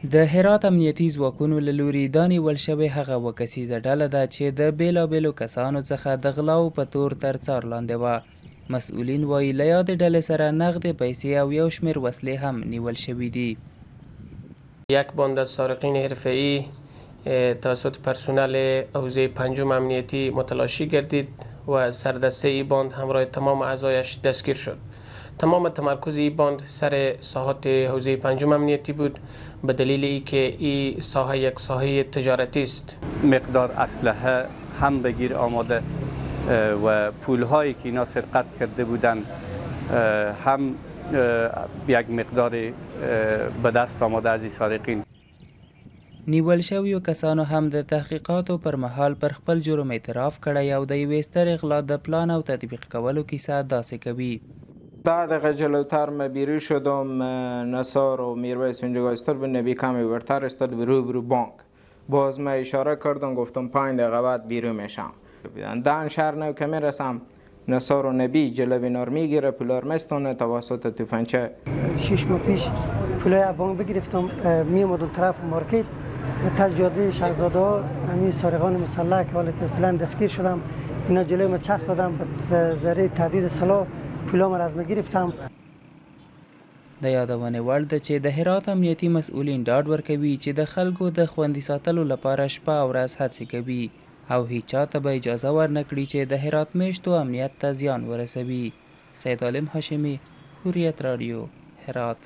د هرات امنیتي ځواکونو له لوري دا نیول شوې هغه اووه کسیزه ډله ده چې د بېلابېلو کسانو څخه د غلاو په تور تر څار لاندې وه. مسؤلین وایي له یادې ډلې سره نغدې پیسې او یو شمېر وسلې هم نیول شوي دي. یک باند از سارقین حرفه‌ای توسط پرسنل حوزه پنجم امنیتی متلاشی گردید و سردسته ای باند همراه تمام اعضایش دستگیر شد. تمام تمرکز ای باند سر ساحات حوزه پنجم امنیتی بود به دلیل اینکه این ساحه یک ساحه تجارتی است. مقدار اسلحه هم بگیر آماده و پولهایی که اینا سرقت کرده بودند هم یک مقدار به دست آماده از این سارقین. نیول شویو کسانو هم د تحقیقاتو پر مهال پر خپل جرم اعتراف کړی او د یوې سترې غلا د پلان او تطبیق کولو کیسه داسې کوي. 10 دقیقه جلوتر ما بیرون شدم، نصار و میرویس اونجا گایستر به نبی کمی برتر استاد برو بانک. باز ما اشاره کردم گفتم 5 دقیقه بعد بیرون میشم. دان شهر نو که میرسم نصار و نبی جلوی نار میگیره، پولار مستونه توسط توفنچه. 6 ماه پیش پولای بانک بگرفتم، میامدم طرف مارکت و تا جاده شهزاده ها همین سارقان مسلح که حالا پلان دستگیر شدم. اینا جلوی ما چخ دادم به ذریعه تهدید سلاح پولا را از ما گرفتم. د یادونې وړ ده چې د هرات امنیتي مسؤلین ډاډ ورکوي چې د خلکو د خوندي ساتلو لپاره شپه او ورځ هڅې کوي او هیچ چاته به اجازه ورنکړي چې د هرات میشتو امنیت ته زیان ورسوي. سید عالم هاشمی، هوریت رادیو، هرات.